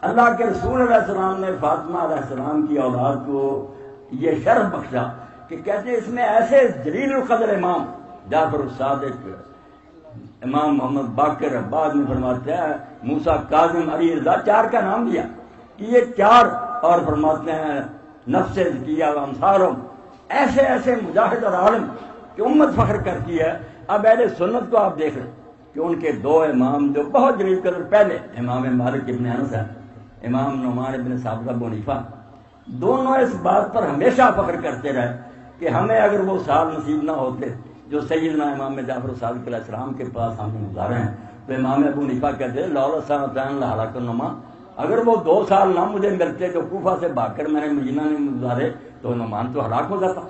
اللہ کے رسول علیہ السلام نے فاطمہ علیہ السلام کی اولاد کو یہ شرف بخشا کہ کہتے ہیں اس میں ایسے جلیل القدر امام جعفر الصادق، امام محمد باقر، بعد میں فرماتے ہیں موسیٰ کاظم، علی رضا، چار کا نام دیا کہ یہ چار، اور فرماتے ہیں نفس ذکیہ و امثالہم، ایسے ایسے مجاہد اور عالم کہ امت فخر کرتی ہے۔ اب اہل سنت کو آپ دیکھ لیں کہ ان کے دو امام جو بہت جلیل قدر، پہلے امام مالک ابن انس ہے، امام نعمان ابن ثابت ابو حنیفہ، دونوں اس بات پر ہمیشہ فخر کرتے رہے کہ ہمیں اگر وہ سال نصیب نہ ہوتے جو سیدنا امام جعفر الصادق علیہ السلام کے پاس ہم نے گزارے ہیں، تو امام ابو حنیفہ کہتے ہیں لولا سنتین لہلاک النعمان، اگر وہ 2 سال نہ مجھے ملتے جو کوفہ سے بھاگ کر میں نے مدینہ میں گزارے تو نعمان تو ہلاک ہو جاتا،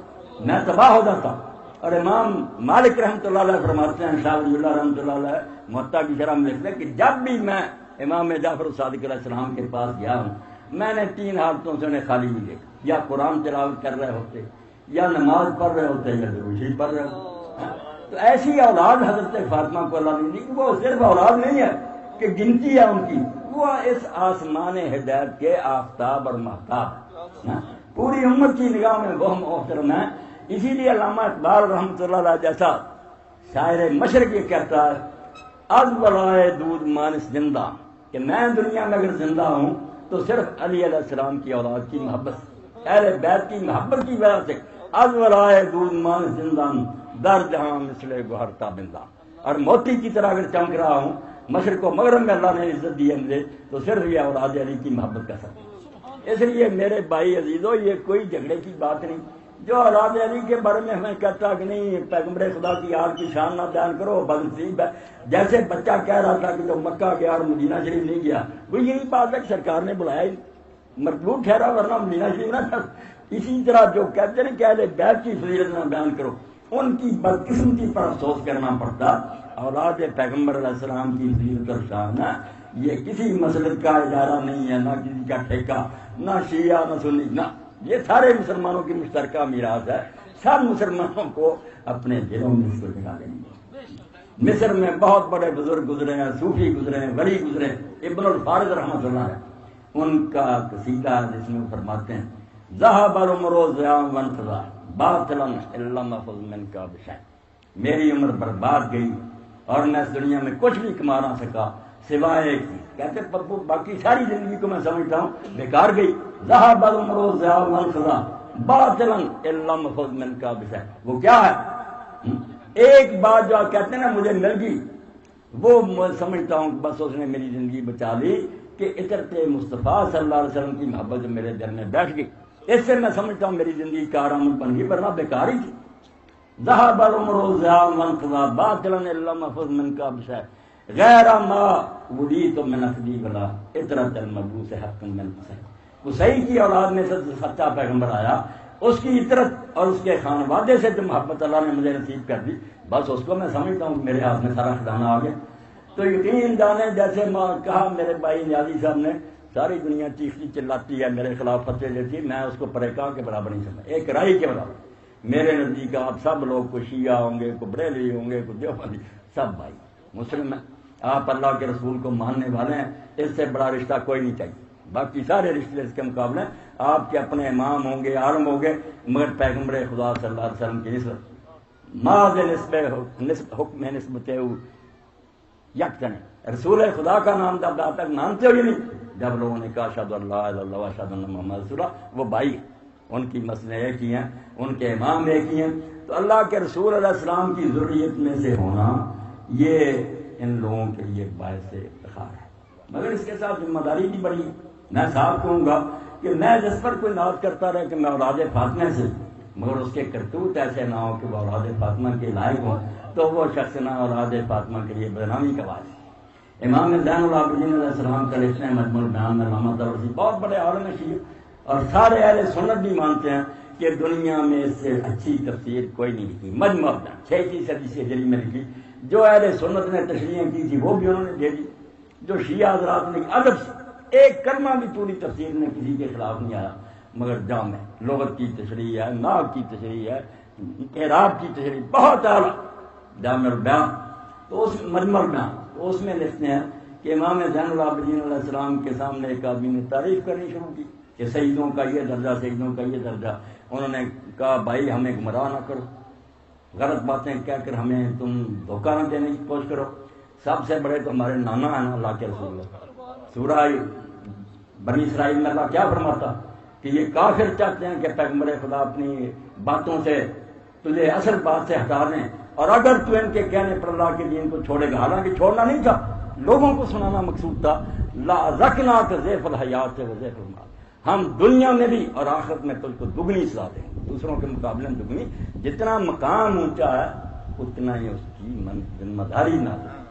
میں تباہ ہو جاتا۔ اور امام مالک رحمۃ اللہ علیہ فرماتے ہیں، شاہ ولی اللہ رحمۃ اللہ علیہ موطا کی شرح میں لکھتے ہیں کہ جب بھی میں امام جعفر الصادق علیہ السلام کے پاس گیا ہوں، میں نے 3 حالتوں سے انہیں خالی نہیں دیکھا، یا قرآن تلاوت کر رہے ہوتے، یا نماز پڑھ رہے ہوتے، یا درود شریف پڑھ رہے ہوتے۔ تو ایسی اولاد حضرت فاطمہ کو اللہ نے دی کہ وہ صرف اولاد نہیں ہے کہ گنتی ہے ان کی، وہ اس آسمان ہدایت کے آفتاب اور مہتاب، پوری امت کی نگاہ میں وہ محترم ہے۔ اسی لیے علامہ اقبال رحمۃ اللہ علیہ جیسا شاعر مشرق یہ کہتا ہے، از ولائے دودھ مانس زندہ، کہ میں دنیا میں اگر زندہ ہوں تو صرف علی علیہ السلام کی اولاد کی محبت، اہل بیت کی محبت کی وجہ سے، از ولائے دودھ مانس زندہ در جہاں مثل گوہر تابندہ، اور موتی کی طرح اگر چمک رہا ہوں مشرق و مغرب میں اللہ نے عزت دی ہے مجھے، تو صرف یہ اولاد علی کی محبت کا سبب۔ اس لیے میرے بھائی عزیزو، یہ کوئی جھگڑے کی بات نہیں۔ جو اولاد علی کے بارے میں ہمیں کہتا کہ نہیں پیغمبر خدا کی آگ کی شان نہ بیان کرو، بدنصیب ہے، جیسے بچہ کہہ رہا تھا کہ جو مکہ گیا اور مدینہ شریف نہیں گیا، وہ یہی بات ہے کہ سرکار نے بلایا ہی مطلوب ٹھہرا ورنہ مدینہ شریف نہ تھا۔ اسی طرح جو کہتے ہیں کہ اہل بیت کی فضیلت نہ بیان کرو، ان کی بدقسمتی پر افسوس کرنا پڑتا۔ اولاد پیغمبر علیہ السلام کی فضیلت اور شان ہے، یہ کسی مسلک کا ادارہ نہیں ہے، نہ کسی کا ٹھیکہ، نہ شیعہ نہ سنی، نہ، یہ سارے مسلمانوں کی مشترکہ میراث ہے۔ سب مسلمانوں کو اپنے دلوں میں اس کو جگہ دینی ہے۔ مصر میں بہت بڑے بزرگ گزرے ہیں، صوفی گزرے ہیں، ولی گزرے ہیں، ابن الفارض رحمۃ اللہ ہے، ان کا قصیدہ جس میں وہ فرماتے ہیں ذهب العمر ضیاء وانقضاء باطلا الا مفض منك بشيء، میری عمر برباد گئی اور میں اس دنیا میں کچھ بھی کما نہ سکا سوائے ایک چیز، کہتے پپو باقی ساری زندگی کو میں سمجھتا ہوں بیکار گئی۔ ذهب العمر ضیاء وانقضاء باطلا الا مفض منك بشيء، وہ کیا ہے؟ ایک بات جو کہتے ہیں نا مجھے مل گئی، وہ میں سمجھتا ہوں بس اس نے میری زندگی بچا لی کہ عطرت مصطفیٰ صلی اللہ علیہ وسلم کی محبت جو میرے دل میں بیٹھ گئی، اس سے میں سمجھتا ہوں میری زندگی کارآمد بن گئی، ورنہ بیکار ہی تھی۔ ذهب العمر ضیاء وانقضاء باطلا الا مفض منك بشيء غیر ما ودیت من اخدی ولا عطرت المبعوث حق من حسین، حسین کی اولاد میں سے سچا پیغمبر آیا، اس کی عطرت اور اس کے خانوادے سے جو محبت اللہ نے مجھے نصیب کر دی، بس اس کو میں سمجھتا ہوں میرے ہاتھ میں سارا خزانہ آ گیا۔ تو یقین جانے جیسے ماں کہا میرے بھائی نیازی صاحب نے، ساری دنیا چیختی چلاتی ہے میرے خلاف فتوے دیتی، میں اس کو پریکاں کے برابر نہیں سمجھا، ایک رائی کے برابر۔ میرے نزدیک آپ سب لوگ کو شیعہ ہوں گے، کو بریلوی ہوں گے، کو دیوبندی، سب بھائی مسلم ہیں، آپ اللہ کے رسول کو ماننے والے ہیں، اس سے بڑا رشتہ کوئی نہیں چاہیے۔ باقی سارے رشتے اس کے مقابلے آپ کے اپنے امام ہوں گے، عالم ہوں گے، مگر پیغمبر خدا صلی اللہ علیہ وسلم کی نسبت ماذ نسبت حکم نسبت یکتن، رسول خدا کا نام جب آپ تک مانتے ہو ہی نہیں، جب لوگوں نے کہا اشہد ان لا الہ الا اللہ واشہد ان محمد رسول اللہ، وہ بھائی ان کی مسئلے ایک ہی ہیں، ان کے امام ایک ہی ہیں۔ تو اللہ کے رسول علیہ السلام کی ذریت میں سے ہونا یہ ان لوگوں کے لیے باعث افتخار ہے، مگر اس کے ساتھ ذمہ داری بھی بڑی ہے۔ میں صاحب کہوں گا کہ میں جس پر کوئی ناز کرتا رہے کہ میں اولاد فاطمہ سے، مگر اس کے کرتوت ایسے نہ ہو کہ وہ اولاد فاطمہ کے لائق ہوں، تو وہ شخص نہ اولاد فاطمہ کے لیے بدنامی کا باعث ہے۔ امام زین العابدین علیہ السلام کا لکھنا ہے مجموع البیان میں، علامہ طبرسی بہت بڑے عالم شیعہ اور سارے اہل سنت بھی مانتے ہیں کہ دنیا میں اس سے اچھی تفسیر کوئی نہیں لکھی، مجموع البیان 6 صدی سے ہجری میں لکھی، جو اہل سنت نے تشریح کی تھی وہ بھی انہوں نے دے دی، جو شیعہ حضرات نے ادب سے ایک کلمہ بھی پوری تفسیر میں کسی کے خلاف نہیں آیا، مگر جامع لغت کی تشریح ہے، نحو کی تشریح ہے، اعراب کی تشریح بہت اعلیٰ جامع البیان، تو اس مجموع البیان تو اس میں لکھتے ہیں کہ امام زین العابدین علیہ السلام کے سامنے ایک آدمی نے تعریف کرنی شروع کی کہ سیدوں کا یہ درجہ، سیدوں کا یہ درجہ. انہوں نے کہا بھائی ہمیں گمراہ نہ کرو، غلط باتیں کہہ کر ہمیں تم دھوکہ نہ دینے کی کوشش کرو. سب سے بڑے تو ہمارے نانا ہیں نا اللہ کے رسول. سورہ بنی اسرائیل میں اللہ کیا فرماتا کہ یہ کافر چاہتے ہیں کہ پیغمبر خدا اپنی باتوں سے تجھے اصل بات سے ہٹا دیں، اور اگر تو ان کے کہنے پر اللہ کے دین کو چھوڑے گا، حالانکہ چھوڑنا نہیں تھا، لوگوں کو سنانا مقصود تھا. لا رکھناک ضیف الحیات وضیف المال، ہم دنیا میں بھی اور آخرت میں تجھ کو دگنی سزا دیں گے، دوسروں کے مقابلے میں دگنی. جتنا مقام اونچا ہے اتنا ہی اس کی ذمہ داری نہ ہے.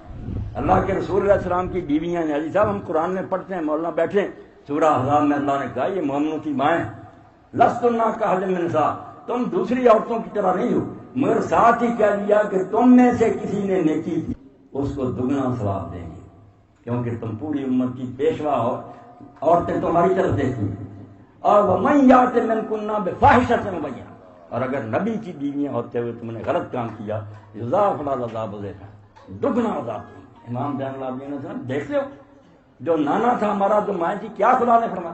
اللہ کے رسول علیہ السلام کی بیویاں ہیں. علی صاحب ہم قرآن میں پڑھتے ہیں، مولانا بیٹھے، سورہ احزاب میں اللہ نے کہا یہ مومنوں کی مائیں، لستن کاحد من النساء، تم دوسری عورتوں کی طرح نہیں ہو، مگر ساتھ ہی کہہ دیا کہ تم میں سے کسی نے نیکی کی اس کو دگنا ثواب دیں گے، کیونکہ تم پوری امت کی پیشوا ہو، عورتیں تمہاری طرف دیکھتی ہیں. اور وَمَن یَأْتِ مِنکُنَّ بِفَاحِشَةٍ مُبَیِّنَةٍ، اور اگر نبی کی بیویاں ہوتے ہوئے تم نے غلط کام کیا، یضاعف لہا العذاب ضعفین، دگنا عذاب. امام زین العابدین نے فرمایا دیکھ لو جو نانا تھا ہمارا، جو مائیں تھی، کیا خدا نے فرمایا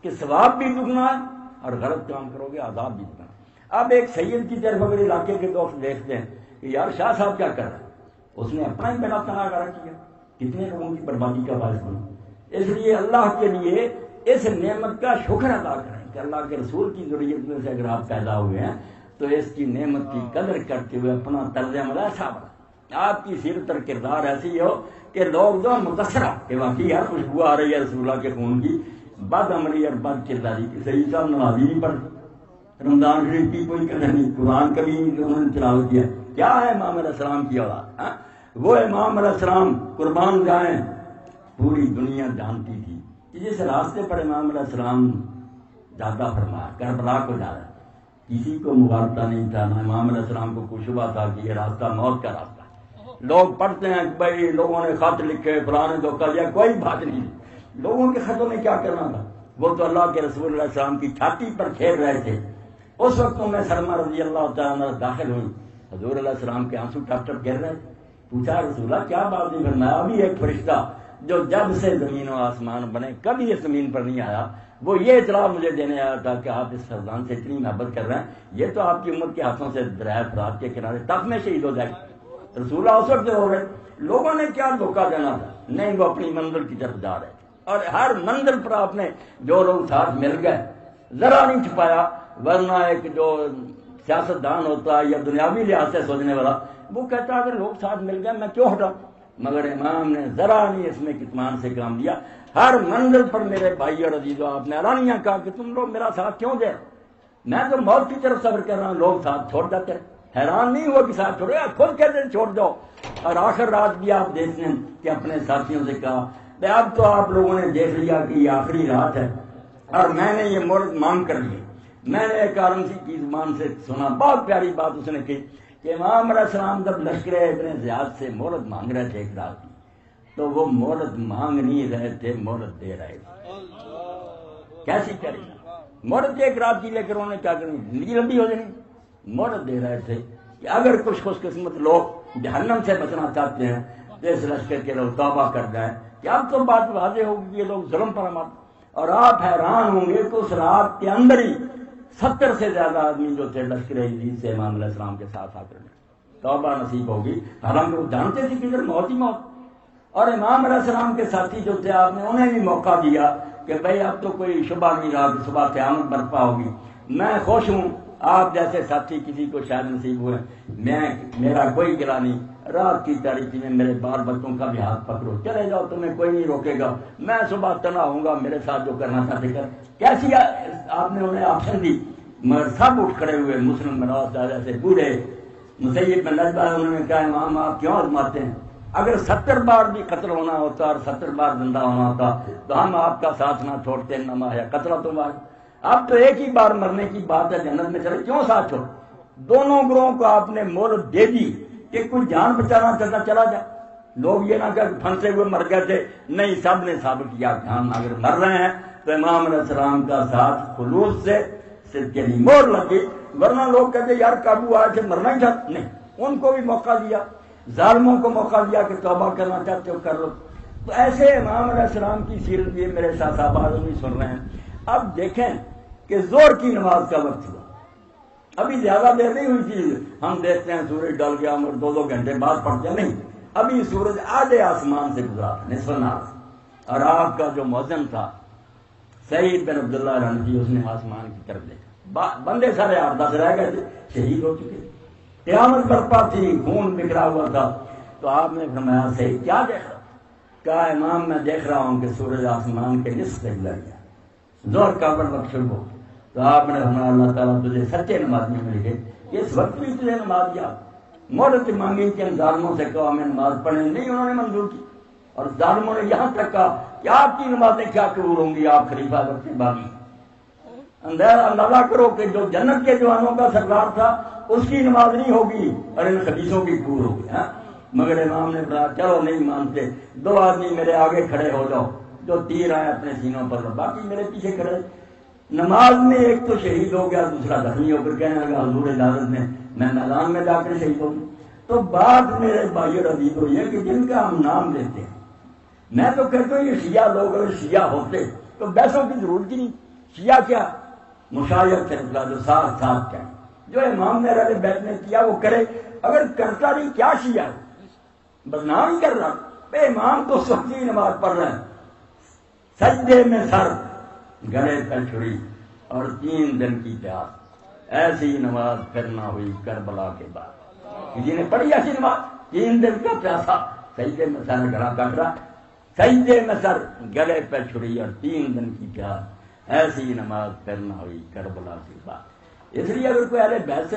کہ ثواب بھی دگنا ہے اور غلط کام کرو گے عذاب بھی دگنا. اب ایک سید کی طرف اگر علاقے کے دوست دیکھتے ہیں کہ یار شاہ صاحب کیا کر رہے ہیں، اس نے اپنا ہی بنا تناغہ کیا، کتنے لوگوں کی بربادی کا باعث بنا. اس لیے اللہ کے لیے اس نعمت کا شکر ادا کریں کہ اللہ کے رسول کی ذریت میں سے اگر آپ پیدا ہوئے ہیں تو اس کی نعمت کی قدر کرتے ہوئے اپنا طرز عمل ایسا بنا، آپ کی سیرت اور کردار ایسی ہو کہ لوگ جو متاثرہ کہ واقعی ہے خوشبو آ رہی ہے رسول اللہ کے خون کی، بد عملی اور بد کرداری کی. صحیح صاحب نمازی نہیں پڑھتے، رمضان شریف کی کوئی قدر نہیں، قرآن کبھی انہوں نے تلاوت کیا. کیا ہے امام علیہ السلام کی اولاد؟ وہ امام علیہ السلام قربان جائیں، پوری دنیا جانتی تھی کہ جس راستے پر امام علیہ السلام جاتا فرمایا کربلا کو جا رہا، کسی کو مغالطہ نہیں تھا، نہ امام علیہ السلام کو کوئی شبہ تھا کہ یہ راستہ موت کا راستہ. لوگ پڑھتے ہیں بھائی لوگوں نے خط لکھے، فلاں نے دھوکہ دیا، کوئی بات نہیں. لوگوں کے خطوں میں کیا کرنا تھا، وہ تو اللہ کے رسول علیہ السلام کی چھاتی پر کھیل رہے تھے. اس وقت میں سلمہ رضی اللہ تعالیٰ عنہ داخل ہوئی، حضور علیہ السلام کے آنسو ٹپ ٹپ گر رہے. پوچھا رسول اللہ کیا بات نہیں فرمایا؟ ابھی ایک فرشتہ جو جب سے زمین و آسمان بنے کبھی اس زمین پر نہیں آیا، وہ یہ اطلاع مجھے دینے آیا تھا کہ آپ اس فرزان سے اتنی محبت کر رہے ہیں، یہ تو آپ کی امت کے ہاتھوں سے دریائے فرات کے کنارے تب میں شہید ہو جائے. رسول اللہ اس وقت ہو رہے، لوگوں نے کیا دھوکہ دینا تھا؟ نہیں، وہ اپنی منزل کی طرف جا رہے تھے، اور ہر منزل پر آپ نے جو لوگ ساتھ مل گئے ذرا نہیں چھپایا. ورنہ ایک جو سیاستدان ہوتا ہے یا دنیاوی لحاظ سے سوچنے والا وہ کہتا اگر لوگ ساتھ مل گئے میں کیوں ہٹا، مگر امام نے ذرا نہیں اس میں کتمان سے کام لیا. ہر منزل پر میرے بھائی اور عزیزو آپ نے اعلانیہ کہا کہ تم لوگ میرا ساتھ کیوں دے، میں تو موت کی طرف صبر کر رہا ہوں، لوگ ساتھ چھوڑ جاتے ہیں. حیران نہیں ہوا کہ ساتھ چھوڑے، خود کہتے ہیں چھوڑ جاؤ. اور آخر رات بھی آپ دیکھتے ہیں کہ اپنے ساتھیوں سے کہا اب تو آپ لوگوں نے دیکھ لیا کہ یہ آخری رات ہے اور میں نے یہ مہلت مانگ کر لی. میں نے ایک آرمسی کی زبان سے سنا، بہت پیاری بات اس نے کی کہ امام علیہ السلام جب لشکر ابن زیاد سے مہلت مانگ رہے تھے ایک رات کی، تو وہ مہلت مانگ نہیں رہے تھے، مہلت دے رہے تھے. کیسی کریں مہلت ایک رات کی، لیکن انہوں نے کیا کرنی، زندگی لمبی ہو جانی. مہلت دے رہے تھے کہ اگر کچھ خوش قسمت لوگ جہنم سے بچنا چاہتے ہیں تو اس لشکر کے لوگ توبہ کر جائیں کہ اب تو بات واضح ہوگی کہ یہ لوگ ظلم پر عمل. اور آپ حیران ہوں گے تو اس رات کے اندر ہی 70 سے زیادہ آدمی جو تھے لشکر یزید سے امام علیہ السلام کے ساتھ آ کر توبہ نصیب ہوگی، حالانکہ وہ جانتے تھے کہ ادھر موت ہی موت. اور امام علیہ السلام کے ساتھی جو تھے آپ نے انہیں بھی موقع دیا کہ بھائی اب تو کوئی شبہ نہیں رہا کہ صبح قیامت برپا ہوگی. میں خوش ہوں آپ جیسے ساتھی کسی کو شاید نصیب ہوئے، میرا کوئی گلا نہیں. رات کی تاریکی میں میرے بال بچوں کا بھی ہاتھ پکڑو، چلے جاؤ، تمہیں کوئی نہیں روکے گا، میں صبح تنا ہوں گا، میرے ساتھ جو کرنا چاہتے کر. کیسی آپ نے انہیں آپشن دی، مگر سب اٹھ کھڑے ہوئے. مسلم مناظ جیسے بوڑھے مسیب بن نجبہ انہوں نے کہا امام آپ کیوں آزماتے ہیں؟ اگر 70 بار بھی قتل ہونا ہوتا اور 70 بار زندہ ہونا ہوتا تو ہم آپ کا ساتھ نہ چھوڑتے، نما ہے قتل تو بار. اب تو ایک ہی بار مرنے کی بات ہے، جنت میں چلے، کیوں ساتھ چھوڑ. دونوں گروہوں کو آپ نے مہلت دے دی کہ کوئی جان بچانا چاہتا چلا جائے. لوگ یہ نہ کہ پھنسے ہوئے مر گئے تھے، نہیں، سب نے ثابت کیا کہ ہم اگر مر رہے ہیں تو امام علیہ السلام کا ساتھ خلوص سے صرف کے لیے مور لگی. ورنہ لوگ کہتے یار قابو آئے تھے مرنا ہی تھا، نہیں، ان کو بھی موقع دیا، ظالموں کو موقع دیا کہ توبہ کرنا چاہتے ہو کر لو. تو ایسے امام علیہ السلام کی سیرت یہ میرے ساتھ آباد بھی سن رہے ہیں. اب دیکھیں کہ زور کی نماز کا وقت ہوا, ابھی زیادہ دیر نہیں ہوئی تھی. ہم دیکھتے ہیں سورج ڈل گیا اور 2 گھنٹے بعد پڑتے نہیں, ابھی سورج آدھے آسمان سے گزرا تھا, نصف النہار. اور آپ کا جو مؤذن تھا سعید بن عبداللہ الحنفی, اس نے آسمان کی طرف دیکھا. بندے سارے 8-10 رہ گئے تھے, شہید ہو چکے, قیامت برپا تھی, خون بکھرا ہوا تھا. تو آپ نے فرمایا سعید کیا دیکھ رہا؟ کہا امام میں دیکھ رہا ہوں کہ سورج آسمان کے نصف سے گزر گیا, زور کا وقت شروع ہو. تو آپ نے فرمایا اللہ تعالیٰ تجھے سچے نمازی مل گئے, اس وقت بھی تجھے نماز دیا. مہلت مانگی کہ ان ظالموں سے کہو ہمیں نماز پڑھنے نہیں, انہوں نے منظور کی. اور ظالموں نے یہاں تک کہا کہ آپ کی نمازیں کیا قبول ہوں گی, آپ خلیفہ وقت کے باغی. اندازہ کرو کہ جو جنت کے جوانوں کا سردار تھا اس کی نماز نہیں ہوگی اور ان خبیثوں کی قبول ہوگی. مگر امام نے کہا چلو نہیں مانتے, 2 آدمی میرے آگے کھڑے ہو جاؤ, جو تیر آئے اپنے سینوں پر, باقی میرے پیچھے کھڑے. نماز میں ایک تو شہید ہو گیا, دوسرا زخمی ہو کر کہنے لگا حضور اجازت میں میدان میں جا کر شہید ہوں. تو بات میرے بھائی عزیز ہوئی ہے کہ جن کا ہم نام لیتے ہیں, میں تو کہتا ہوں یہ شیعہ لوگ اگر شیعہ ہوتے تو بحثوں کی ضرورت ہی نہیں. شیعہ کیا مشایعت فیصلہ جو ساتھ ساتھ کیا, جو امام نے اہل بیت نے کیا وہ کرے, اگر کرتا نہیں کیا شیعہ ہے, بدنام ہی کر رہا. بے امام تو سچی نماز پڑھ رہے ہیں, سجدے میں سر, گلے پر چھری اور 3 دن کی پیاس. ایسی نماز پھر نہ ہوئی کربلا کے بعد. کسی نے پڑھی ایسی نماز, 3 دن کا پیاسا, سجدے میں سر, گلا کاٹ رہا, سجدے میں سر, گلے پہ چھری اور 3 دن کی پیاس. ایسی نماز پھر نہ ہوئی کربلا کے بعد. اس لیے اگر کوئی اہل بیت سے